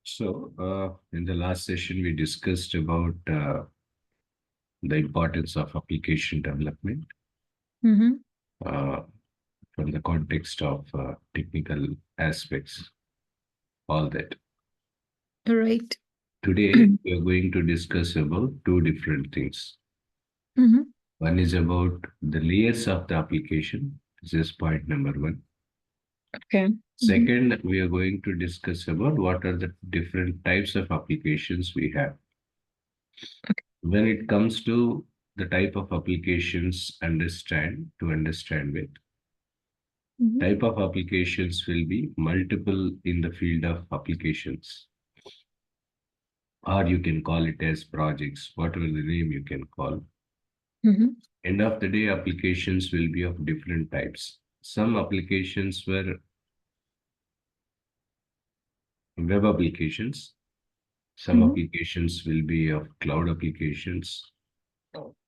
In the last session, we discussed about the importance of application development Mm-hmm. uh, from the context of technical aspects, all that. Right. Today, we are going to discuss about two different things. Mm-hmm. One is about the layers of the application. This is point number one. Okay. Mm-hmm. Second, we are going to discuss about what are the different types of applications we have. When it comes to the type of applications to understand it, Mm-hmm. type of applications will be multiple in the field of applications, or you can call it as projects, whatever the name you can call. Mm-hmm. End of the day, applications will be of different types. Some applications were web applications, some Mm-hmm. applications will be of cloud applications,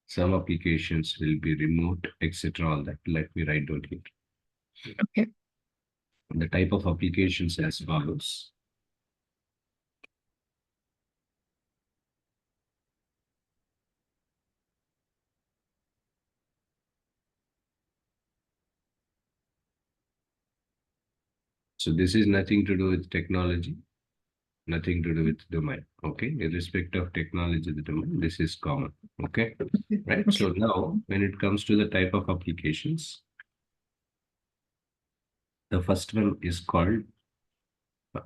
some applications will be remote, etc. All that. Let me write down here. Okay. The type of applications as follows. So this is nothing to do with technology, nothing to do with domain. Okay, irrespective of technology, the domain, this is common. Okay, right. Okay. So now, when it comes to the type of applications, the first one is called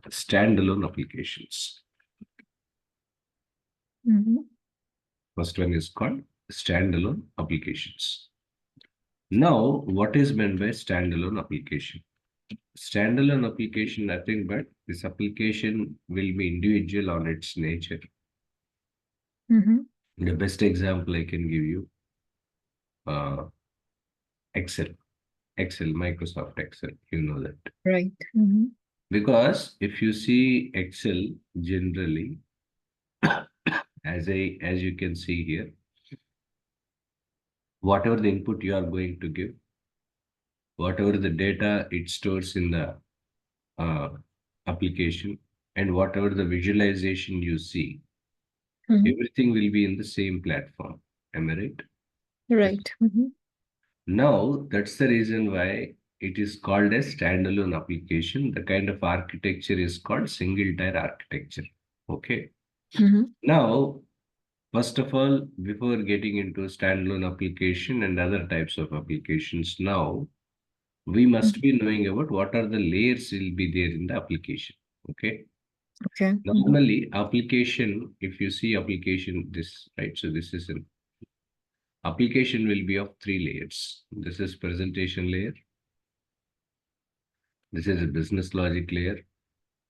standalone applications. Mm-hmm. First one is called standalone applications. Now, what is meant by standalone application? Standalone application, nothing but this application will be individual on its nature. Mm-hmm. The best example I can give you, uh, Excel, Microsoft Excel, you know that. Right. Mm-hmm. Because if you see Excel generally, as you can see here, whatever the input you are going to give, whatever the data it stores in the uh, application, and whatever the visualization you see, Mm-hmm. everything will be in the same platform. Am I right? Yes. Right. Mm-hmm. Now, that's the reason why it is called a standalone application. The kind of architecture is called single tier architecture. Okay. Mm-hmm. Now, first of all, before getting into standalone application and other types of applications, now we must Mm-hmm. be knowing about what are the layers will be there in the application. Okay. Okay. Mm-hmm. Normally, application, if you see application, this, right? So this is an application will be of three layers. This is presentation layer. This is a business logic layer,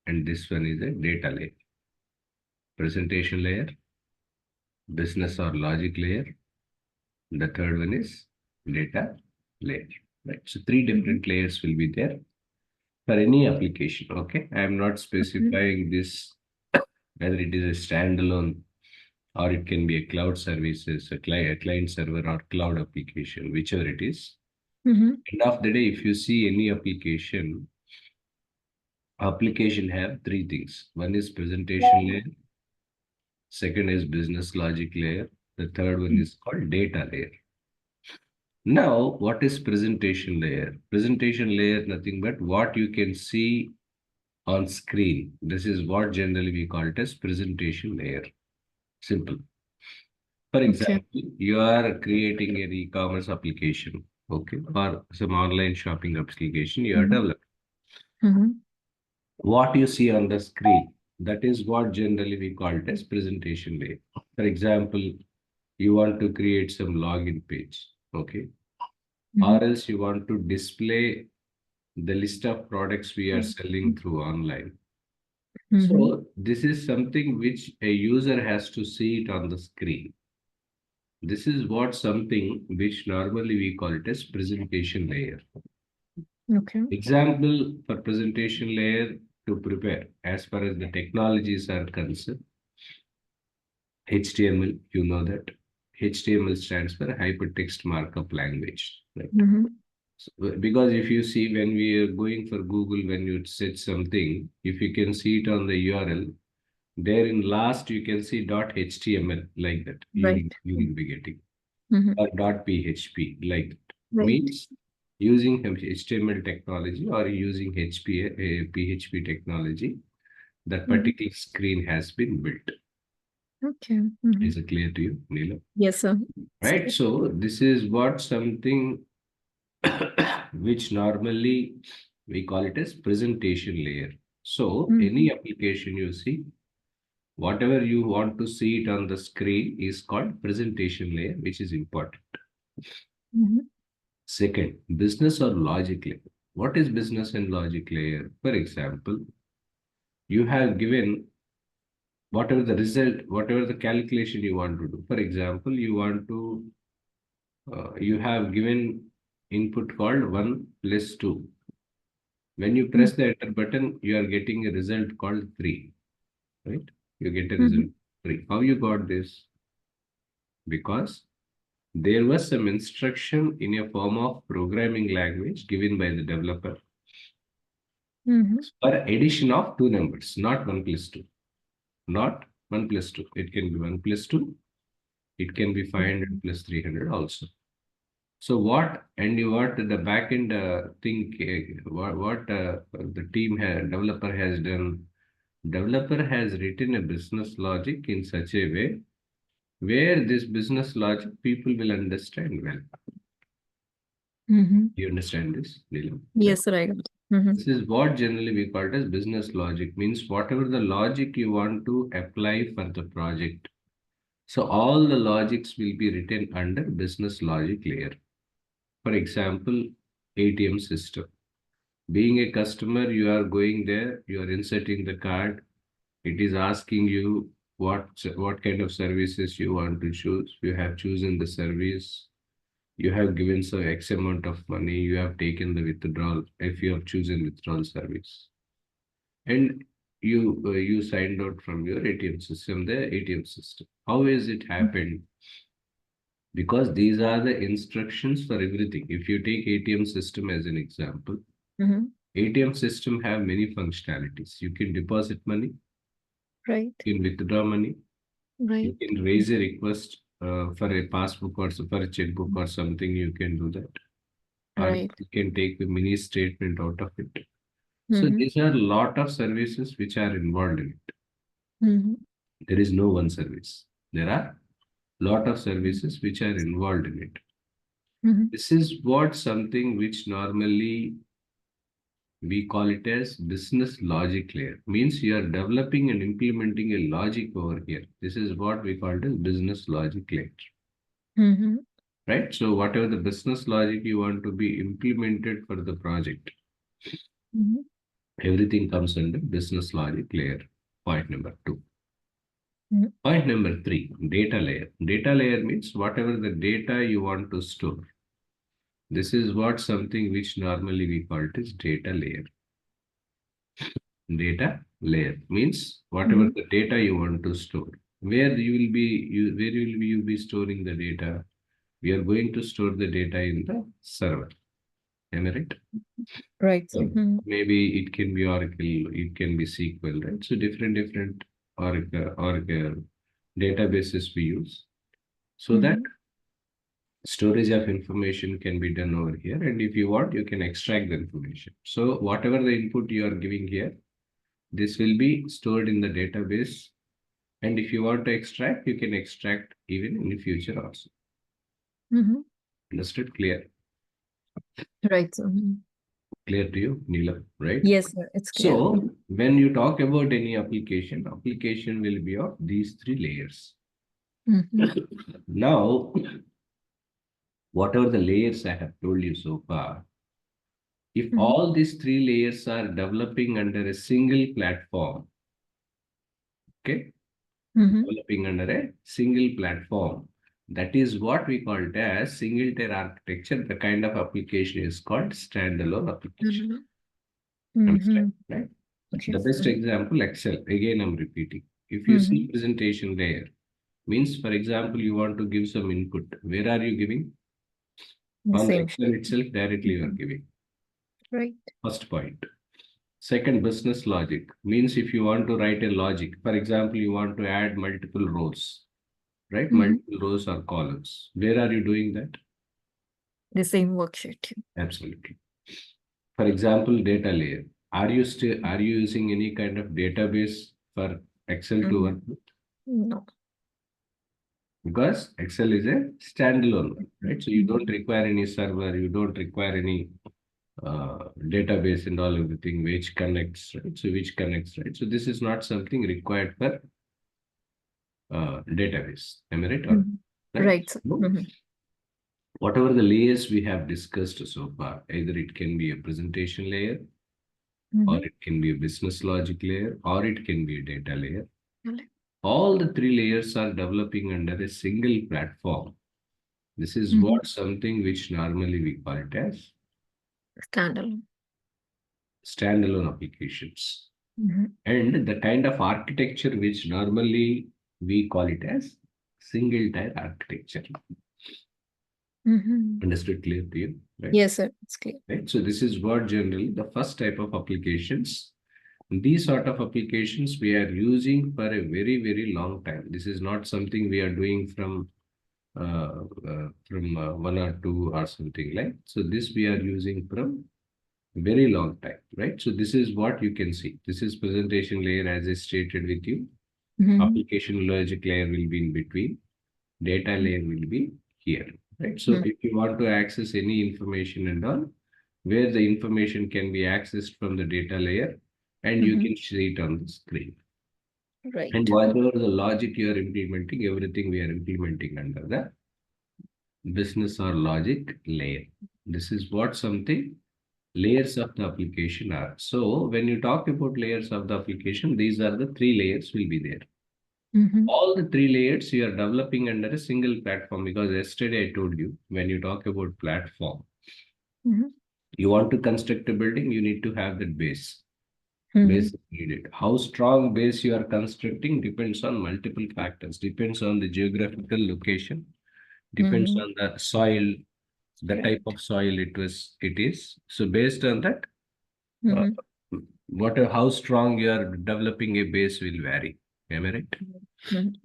and this one is a data layer. Presentation layer, business or logic layer. The third one is data layer. Right. So three Mm-hmm. different layers will be there for any application. Okay. I am not Okay. specifying this whether it is a standalone or it can be a cloud services, a client server or cloud application, whichever it is. Mm-hmm. End of the day, if you see any application have three things. One is presentation layer, second is business logic layer, the third one is called data layer. Now, what is presentation layer? Presentation layer, nothing but what you can see on screen. This is what generally we call it as presentation layer. Simple. For Okay. example, you are creating an e-commerce application, okay, or some online shopping application you are Mm-hmm. developing. Mm-hmm. What you see on the screen, that is what generally we call it as presentation layer. For example, you want to create some login page, okay, Mm-hmm. or else you want to display the list of products we are selling through online. Mm-hmm. So this is something which a user has to see it on the screen. This is what something which normally we call it as presentation layer. Okay. Example for presentation layer to prepare as far as the technologies are concerned. HTML, you know that. HTML stands for Hypertext Markup Language, right? Mm-hmm. So, because if you see when we are going for Google, when you search something, if you can see it on the URL, There in last you can see .html like that. Right. You will be getting Mm-hmm. or .php like that. Right. Means using HTML technology or using PHP technology, that Mm-hmm. particular screen has been built. Okay. Mm-hmm. Is it clear to you, Neela? Yes, sir. It's Right. clear. So this is what something which normally we call it as presentation layer. So Mm-hmm. any application you see, whatever you want to see it on the screen is called presentation layer, which is important. Mm-hmm. Second, business or logic layer. What is business and logic layer? For example, you have given whatever the result, whatever the calculation you want to do. For example, you have given input called 1 plus 2. When you press the enter button, you are getting a result called 3, right? You get a Mm-hmm. result 3. How you got this? Because there was some instruction in a form of programming language given by the developer Mm-hmm. for addition of two numbers, not 1 plus 2. Not 1 plus 2. It can be 1 plus 2. It can be 500 plus 300 also. So what the backend thing, what the developer has done, developer has written a business logic in such a way where this business logic people will understand well. Mm-hmm. You understand this, Neelam? Right? Yes, sir, I got it. Mm-hmm. This is what generally we call it as business logic, means whatever the logic you want to apply for the project. So all the logics will be written under business logic layer. For example, ATM system. Being a customer, you are going there, you are inserting the card. It is asking you what kind of services you want to choose. You have chosen the service. You have given some X amount of money. You have taken the withdrawal if you have chosen withdrawal service, and you signed out from your ATM system, the ATM system. How is it happened? Because these are the instructions for everything. If you take ATM system as an example, Mm-hmm. ATM system have many functionalities. You can deposit money, Right. you can withdraw money, you Right. can raise a request for a passbook or for a checkbook or something, you can do that. Or Right. you can take a mini statement out of it. So Mm-hmm. these are a lot of services which are involved in it. Mm-hmm. There is no one service. There are lot of services which are involved in it. Mm-hmm. This is what something which normally we call it as business logic layer. Means you are developing and implementing a logic over here. This is what we call it as business logic layer. Mm-hmm. Right? So whatever the business logic you want to be implemented for the project, Mm-hmm. everything comes under business logic layer. Point number 2. Mm-hmm. Point number 3, data layer. Data layer means whatever the data you want to store. This is what something which normally we call it as data layer. Data layer means whatever Mm-hmm. the data you want to store. Where will you be storing the data? We are going to store the data in the server. Am I right? Right. So Mm-hmm. maybe it can be Oracle, it can be SQL, right? So different Oracle databases we use. So that Mm-hmm. storage of information can be done over here. And if you want, you can extract the information. So whatever the input you are giving here, this will be stored in the database. And if you want to extract, you can extract even in the future also. Mm-hmm. Understood? Clear? Right. Mm-hmm. Clear to you, Neelam, right? Yes, sir, it's clear. So when you talk about any application will be of these three layers. Mm-hmm. Now, whatever the layers I have told you so far, if Mm-hmm. all these three layers are developing under a single platform, okay, Mm-hmm. developing under a single platform, that is what we call it as single tier architecture. The kind of application is called standalone application. Understand, Mm-hmm. right? The Yes. best example, Excel. Again, I'm repeating. If you Mm-hmm. see presentation layer, means for example, you want to give some input. Where are you giving? The On the same. Excel itself, directly you are Mhm. giving. Right. First point. Second, business logic means if you want to write a logic, for example, you want to add multiple rows, right? Multiple rows or columns. Where are you doing that? The same worksheet. Absolutely. For example, data layer. Are you using any kind of database for Excel to work with? No. Because Excel is a standalone one, right? So you don't require any server, you don't require any database and all everything which connects, right? So which connects, right? So this is not something required for database. Am I right? Or, right? Right. So, whatever the layers we have discussed so far, either it can be a presentation layer, or it can be a business logic layer, or it can be a data layer. All the three layers are developing under a single platform. This is what something which normally we call it as standalone applications. And the kind of architecture which normally we call it as single tier architecture. Understood clear to you? Right? Yes, sir. It's clear. Right. So this is what generally the first type of applications. These sort of applications we are using for a very, very long time. This is not something we are doing from 1 or 2 or something like. So this we are using from very long time, right? So this is what you can see. This is presentation layer as I stated with you. Application logic layer will be in between. Data layer will be here, right? So if you want to access any information and all, where the information can be accessed from the data layer, and you can see it on the screen. Right. And whatever the logic you are implementing, everything we are implementing under the business or logic layer. This is what something layers of the application are. So when you talk about layers of the application, these are the three layers will be there. All the three layers you are developing under a single platform, because yesterday I told you when you talk about platform, you want to construct a building, you need to have that base. Base is needed. How strong base you are constructing depends on multiple factors, depends on the geographical location, depends on the soil, the type of soil it is. So based on that, how strong you are developing a base will vary. Am I right?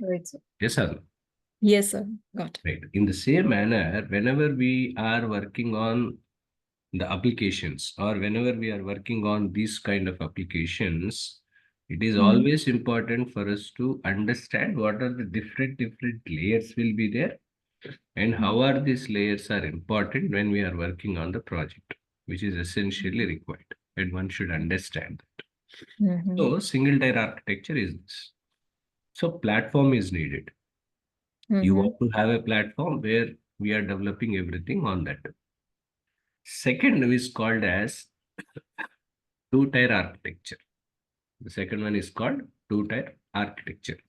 Right, sir. Yes or no? Yes, sir. Got it. Right. In the same manner, whenever we are working on the applications, or whenever we are working on these kind of applications, it is always important for us to understand what are the different layers will be there, and how are these layers are important when we are working on the project, which is essentially required, and one should understand that. So single tier architecture is this. So platform is needed. You want to have a platform where we are developing everything on that. Second is called as two-tier architecture. The second one is called two-tier architecture.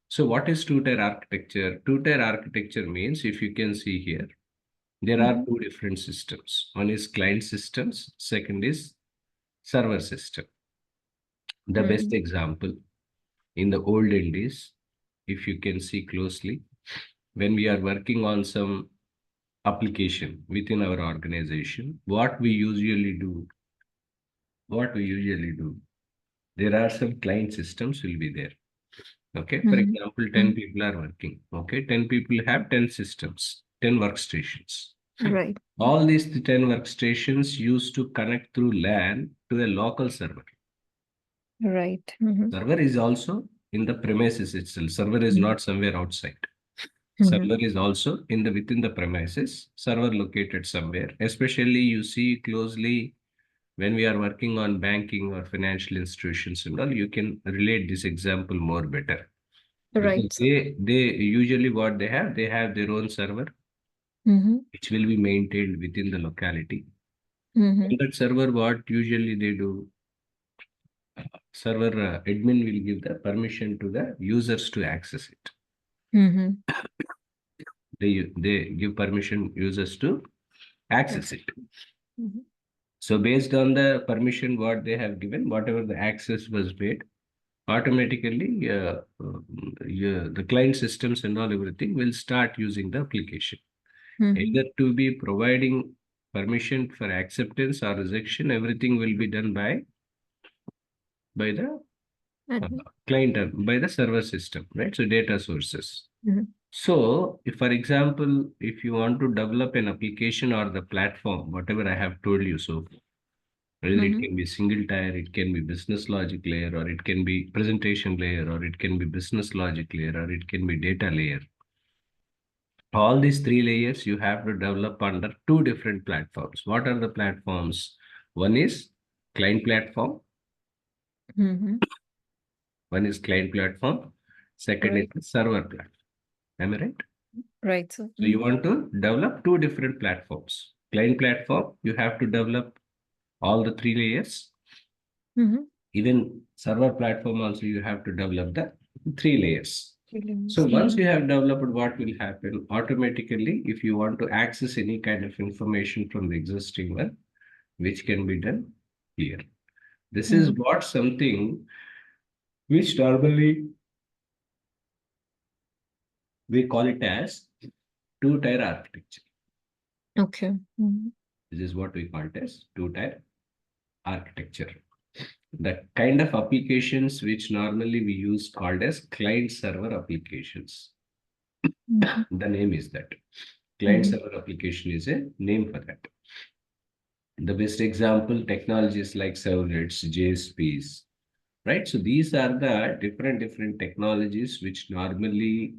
So what is two-tier architecture? Two-tier architecture means, if you can see here, there are two different systems. One is client systems, second is server system. The best example in the olden days, if you can see closely, when we are working on some application within our organization, what we usually do, there are some client systems will be there. Okay, for example, 10 people are working. Okay, 10 people have 10 systems, 10 workstations. Right. All these 10 workstations used to connect through LAN to a local server. Right. Server is also in the premises itself. Server is not somewhere outside. Server is also within the premises. Server located somewhere. Especially you see closely when we are working on banking or financial institutions and all, you can relate this example more better. Right. Because they usually what they have their own server, which will be maintained within the locality. On that server, what usually they do, server admin will give the permission to the users to access it. They give permission users to access it. So based on the permission what they have given, whatever the access was made, automatically the client systems and all everything will start using the application. Either to be providing permission for acceptance or rejection, everything will be done by by the Admin. client, by the server system, right? So data sources. Mhm. So, if for example, if you want to develop an application or the platform, whatever I have told you, so whether it Mhm. can be single tier, it can be business logic layer, or it can be presentation layer, or it can be business logic layer, or it can be data layer. All these three layers you have to develop under two different platforms. What are the platforms? One is client platform, Mhm. one is client platform, second is Right. the server platform. Am I right? Right, sir. So you want to develop two different platforms. Client platform, you have to develop all the three layers. Mhm. Even server platform also you have to develop the three layers. So Feelings. once you have developed, what will happen automatically if you want to access any kind of information from the existing one, which can be done here. This is Mhm. what something which normally we call it as two-tier architecture. Okay. Mhm. This is what we call it as two-tier architecture. The kind of applications which normally we use called as client server applications. Mhm. The name is that. Client Mhm. server application is a name for that. The best example, technologies like servlets, JSPs, right? So these are the different technologies which normally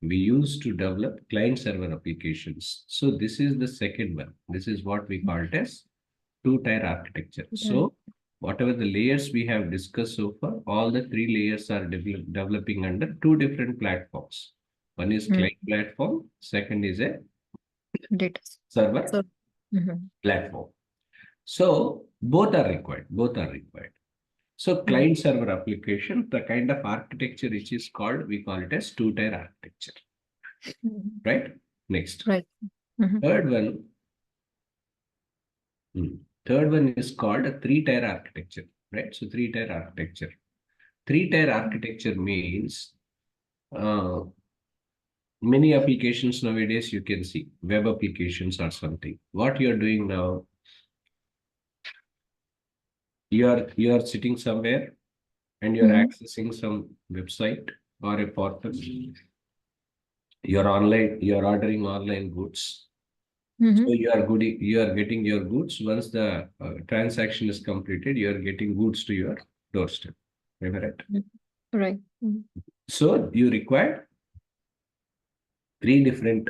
we use to develop client server applications. So this is the second one. This is what we call it as two-tier architecture. Right. So whatever the layers we have discussed so far, all the three layers are developing under two different platforms. One is Mhm. client platform, second is a Data. server So. Mhm. platform. So both are required. Both are required. So Mhm. client server application, the kind of architecture which is called, we call it as two-tier architecture, Mhm. right? Next. Right. Mhm. Third one, third one is called a three-tier architecture, right? So three-tier architecture. Three-tier architecture means many applications nowadays you can see web applications or something. What you're doing now, you are sitting somewhere and you're Mhm. accessing some website or a portal. You're online, you're ordering online goods. So Mhm. you are getting your goods. Once the transaction is completed, you are getting goods to your doorstep. Am I right? Mhm. Right. Mhm. So you require three different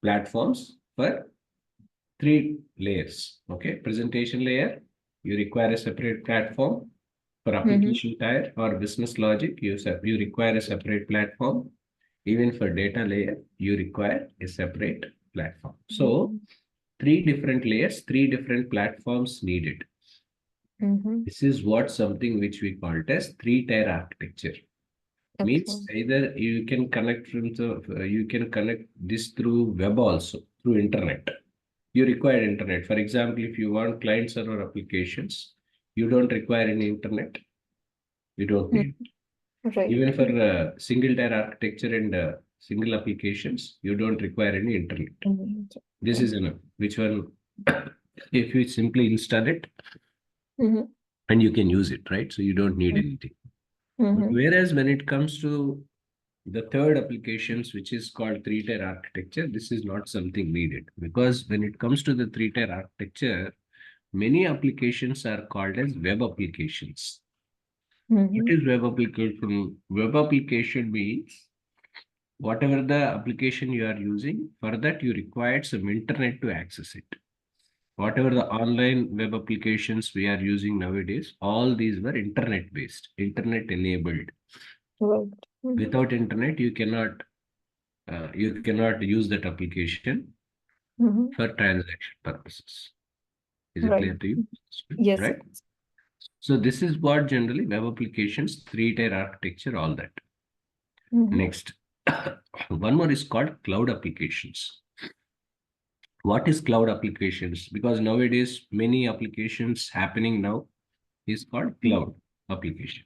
platforms for three layers. Okay, presentation layer, you require a separate platform. For Mhm. application tier or business logic, you require a separate platform. Even for data layer, you require a separate platform. So three different layers, three different platforms needed. Mhm. This is what something which we call it as three-tier architecture. Means Okay. either you can connect from the you can connect this through web also through internet. You require internet. For example, if you want client server applications, you don't require any internet. You don't Mhm. need. Right. Even for single tier architecture and single applications, you don't require any internet. Mhm. This Okay. is enough. Which one? If you simply install it Mhm. and you can use it, right? So you don't need anything. But Mhm. whereas when it comes to the third applications, which is called three-tier architecture, this is not something needed because when it comes to the three-tier architecture, many applications are called as web applications. What Mhm. is web application? Web application means whatever the application you are using, for that you required some internet to access it. Whatever the online web applications we are using nowadays, all these were internet based, internet enabled. Right. Mhm. Without internet, you cannot use that application Mhm. for transaction purposes. Is it Right. clear to you? Yes, sir. Right? So this is what generally web applications, three-tier architecture, all that. Mhm. Next, one more is called cloud applications. What is cloud applications? Because nowadays many applications happening now is called cloud application.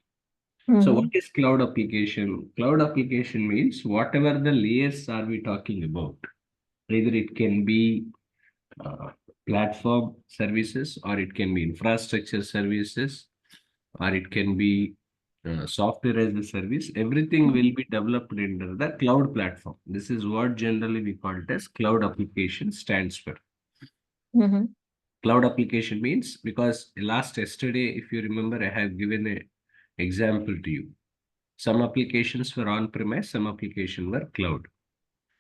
So what Mhm. is cloud application? Cloud application means whatever the layers are we talking about. Either it can be uh, platform services or it can be infrastructure services or it can be software as a service. Everything will be developed under the cloud platform. This is what generally we call it as cloud application stands for. Mm-hmm. Cloud application means, because yesterday, if you remember, I have given a example to you. Some applications were on-premise, some applications were cloud.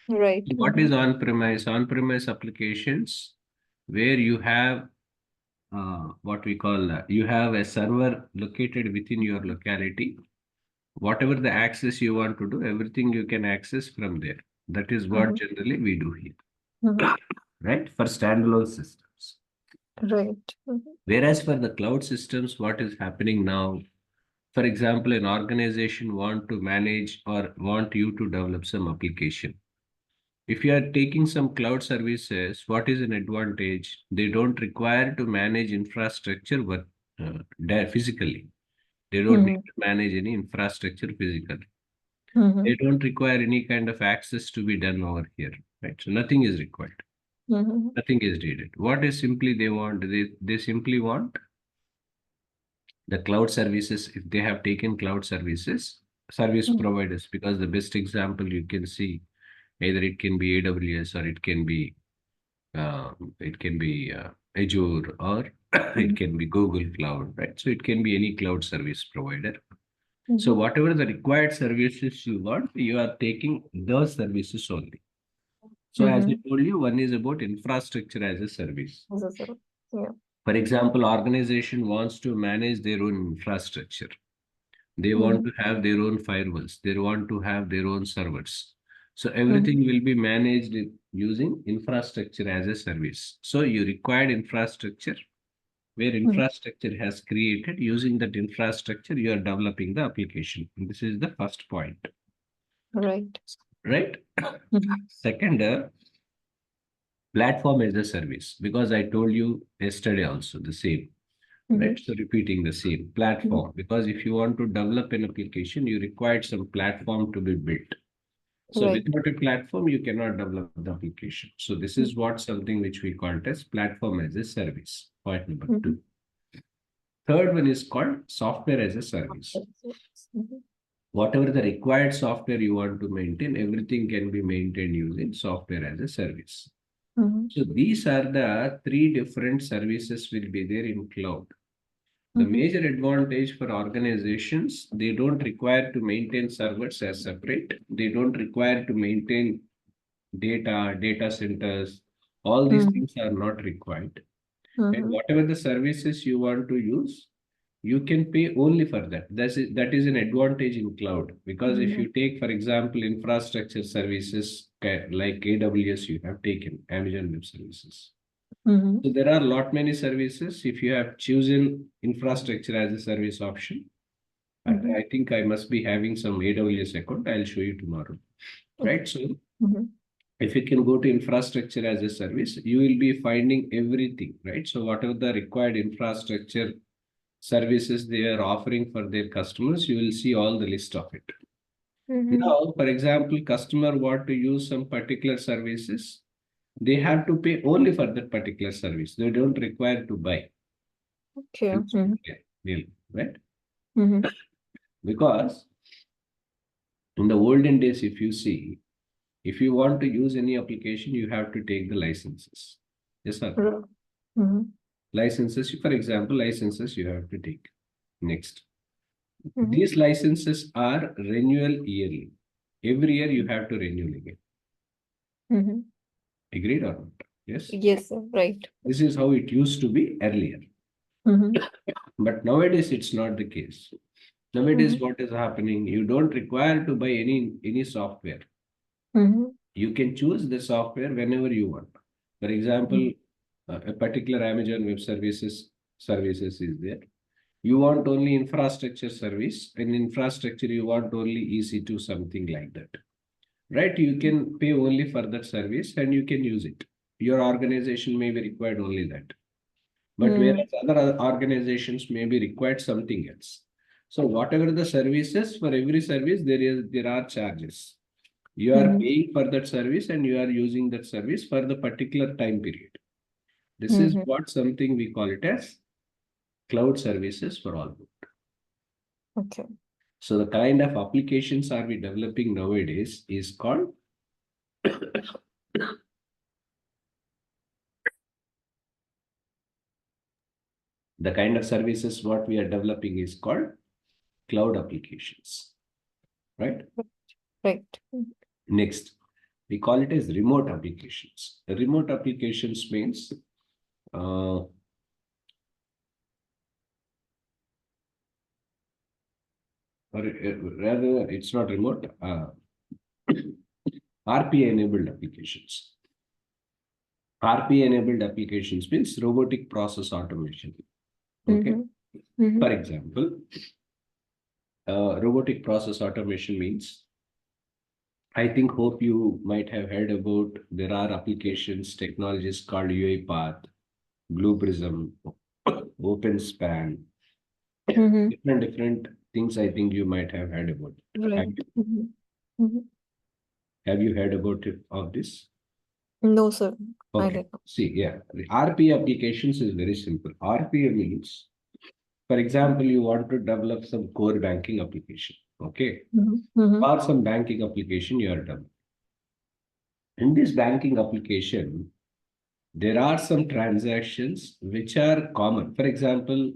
Right. What is on-premise? On-premise applications where you have what we call you have a server located within your locality. Whatever the access you want to do, everything you can access from there. That is what generally we do here, Mm-hmm. right? For standalone systems. Right. Whereas for the cloud systems, what is happening now? For example, an organization want to manage or want you to develop some application. If you are taking some cloud services, what is an advantage? They don't require to manage infrastructure physically. They don't need Mm-hmm. to manage any infrastructure physically. Mm-hmm. They don't require any kind of access to be done over here, right? So nothing is required. Mm-hmm. Nothing is needed. What is simply they want? They simply want the cloud services. If they have taken cloud services, service providers, because the best example you can see, either it can be AWS or it can be Azure, or it can be Google Cloud, right? So it can be any cloud service provider. So whatever the required services you want, you are taking those services only. So as I told you, one is about infrastructure as a service. Yeah. For example, organization wants to manage their own infrastructure. They want to have their own firewalls. They want to have their own servers. So everything will be managed using infrastructure as a service. So you required infrastructure, where infrastructure has created. Using that infrastructure, you are developing the application. And this is the first point, Right. right? Second, platform as a service, because I told you yesterday also the same, right? So repeating the same platform, because if you want to develop an application, you require some platform to be built. So Right. without a platform, you cannot develop the application. So this is what something which we call it as platform as a service. Point number two. Third one is called software as a service. Whatever the required software you want to maintain, everything can be maintained using software as a service. So these are the three different services will be there in cloud. The major advantage for organizations, they don't require to maintain servers as separate. They don't require to maintain data centers. All these things are not required. And whatever the services you want to use, you can pay only for that. That is an advantage in cloud. Because if you take, for example, infrastructure services like AWS, you have taken Amazon Web Services. So there are lot many services. If you have chosen infrastructure as a service option, I think I must be having some AWS account. I'll show you tomorrow, right? So if you can go to infrastructure as a service, you will be finding everything, right? So whatever the required infrastructure services they are offering for their customers, you will see all the list of it. Now, for example, customer want to use some particular services, they have to pay only for that particular service. They don't require to buy. Okay. Really, right? Because in the olden days, if you see, if you want to use any application, you have to take the licenses. Yes, sir. Licenses, for example, licenses you have to take. Next. These licenses are renewal yearly. Every year you have to renew again. Agreed or not? Yes. Yes, sir. Right. This is how it used to be earlier. But nowadays it's not the case. Nowadays, what is happening? You don't require to buy any software. You can choose the software whenever you want. For example, a particular Amazon Web Services is there. You want only infrastructure service, and infrastructure you want only EC2, something like that. Right? You can pay only for that service and you can use it. Your organization may be required only that. But whereas other organizations may be required something else. So whatever the services, for every service, there are charges. You are paying for that service and you are using that service for the particular time period. This is what something we call it as cloud services for all. Okay. So the kind of applications are we developing nowadays is called the kind of services what we are developing is called cloud applications, right? Right. Next, we call it as remote applications. Remote applications means or rather it's not remote, RPA enabled applications. RPA enabled applications means robotic process automation. Okay. For example, robotic process automation means I think hope you might have heard about there are applications, technologies called UiPath, Blue Prism, OpenSpan, different things I think you might have heard about. Have Right. have you heard about it of this? No, sir. I Okay. didn't know. See, yeah, the RPA applications is very simple. RPA means, for example, you want to develop some core banking application, okay, or some banking application you are developing. In this banking application, there are some transactions which are common. For example,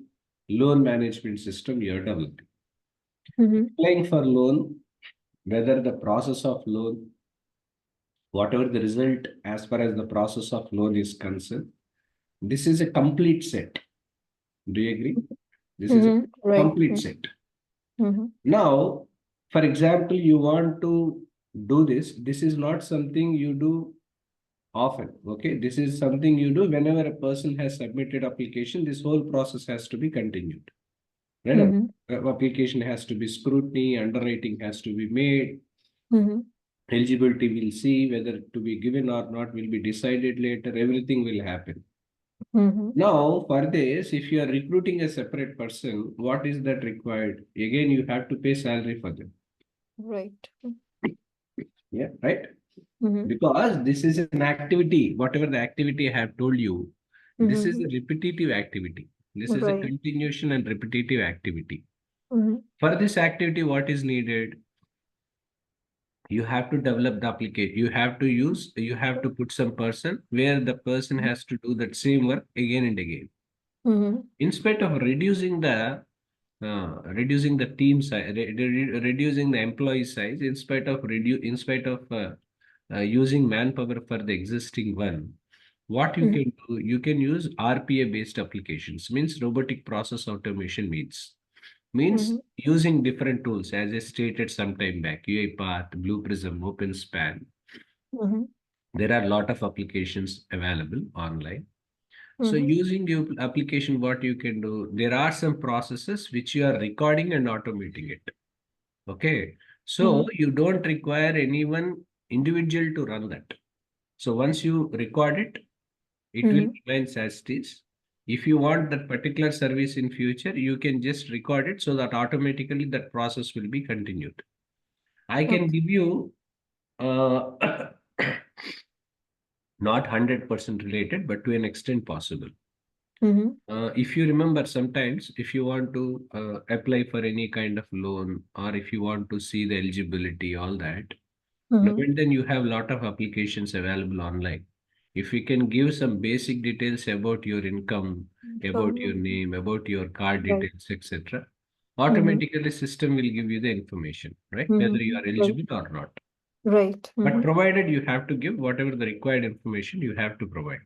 loan management system you are developing. Applying for loan, whether the process of loan, whatever the result as far as the process of loan is concerned, this is a complete set. Do you agree? This is a Right. complete set. Now, for example, you want to do this. This is not something you do often. Okay. This is something you do whenever a person has submitted application. This whole process has to be continued. Right? Application has to be scrutiny, underwriting has to be made. Eligibility will see whether to be given or not will be decided later. Everything will happen. Now, for this, if you are recruiting a separate person, what is that required? Again, you have to pay salary for them. Right. Yeah, right? Because this is an activity, whatever the activity I have told you, this is a repetitive activity. This is a Right. continuation and repetitive activity. For this activity, what is needed? You have to develop the application. You have to put some person where the person has to do that same work again and again. In spite of reducing the team size, reducing the employee size, in spite of using manpower for the existing one, what you can do, you can use RPA based applications, means robotic process automation means using different tools as I stated some time back, UiPath, Blue Prism, OpenSpan. There are a lot of applications available online. So using the application, what you can do, there are some processes which you are recording and automating it. Okay. So you don't require anyone individual to run that. So once you record it, it will remain as it is. If you want that particular service in future, you can just record it so that automatically that process will be continued. I can give you uh, not 100% related, but to an extent possible. If you remember, sometimes if you want to apply for any kind of loan or if you want to see the eligibility, all that, now and then you have a lot of applications available online. If you can give some basic details about your income, about your name, about your card Right. details, etc., automatically system will give you the information, right? Whether you are Right. eligible or not. Right. But provided you have to give whatever the required information you have to provide.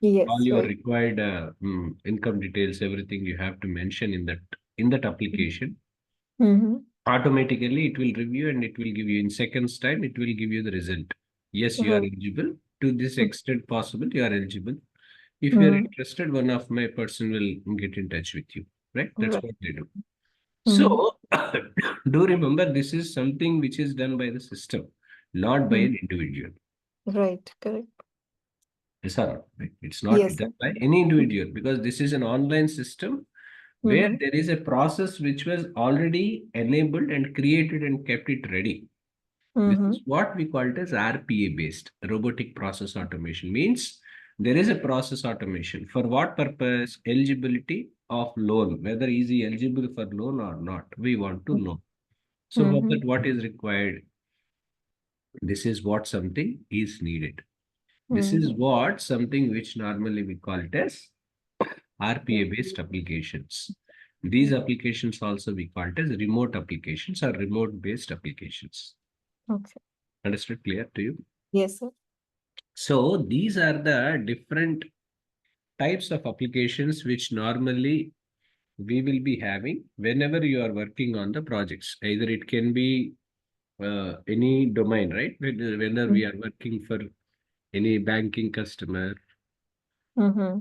All Yes. your Right. required income details, everything you have to mention in that application. Automatically, it will review and it will give you in seconds time. It will give you the result. Yes, you are Right. eligible. To this extent possible, you are eligible. If you are interested, one of my person will get in touch with you. Right? That's Right. what they do. So, do remember this is something which is done by the system, not by an individual. Right. Correct. Yes or no? Right? It's not Yes, done sir. by any individual because this is an online system where there is a process which was already enabled and created and kept it ready. This is what we call it as RPA based robotic process automation means there is a process automation. For what purpose? Eligibility, of loan, whether is he eligible for loan or not, we want to know. So for that, what is required? This is what something is needed. This is what something which normally we call it as RPA-based applications. These applications also we call it as remote applications or remote-based applications. Okay. Understood? Clear to you? Yes, sir. So these are the different types of applications which normally we will be having whenever you are working on the projects. Either it can be any domain, right? Whenever we are working for any banking customer, Mm-hmm.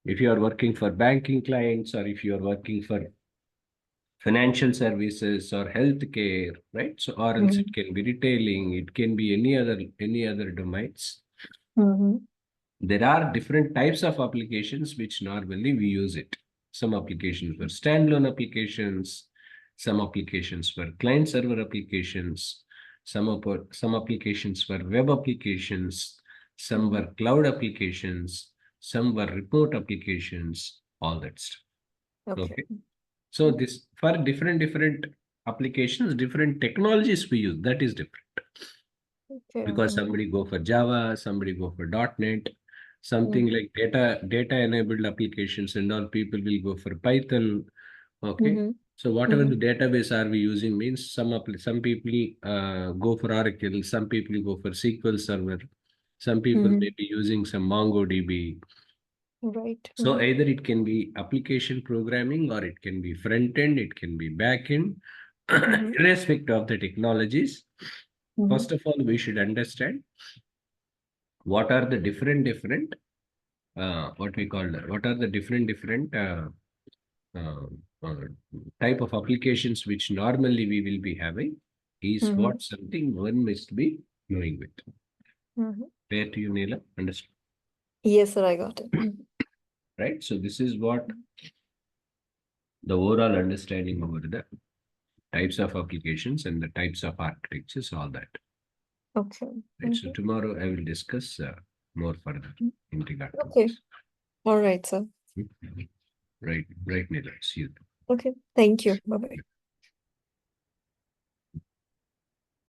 if you are working for banking clients, or if you are working for financial services or healthcare, right? So, or else it can be retailing, it can be any other domains. Mm-hmm. There are different types of applications which normally we use it. Some applications were standalone applications, some applications were client server applications, some applications were web applications, some were cloud applications, some were report applications, all that stuff. Okay. Okay. So this for different applications, different technologies we use, that is different. Okay. Because somebody go for Java, somebody go for .NET, something like data enabled applications, and all people will go for Python. Okay. Mm-hmm. So whatever the database are we using means some people go for Oracle, some people go for SQL Server, some people may be using some MongoDB. Right. So either it can be application programming or it can be front end, it can be back end, irrespective of the technologies. First of all, we should understand what are the different what are the different uh, uh, type of applications which normally we will be having is what something one must be knowing with. Fair to you, Neela? Understand? Yes, sir, I got it. Right? So this is what the overall understanding over the types of applications and the types of architectures, all that. Okay. Right? So tomorrow I will discuss more further in regard to Okay. this. All right, sir. Right, Neela. See you. Okay. Thank you. Bye-bye.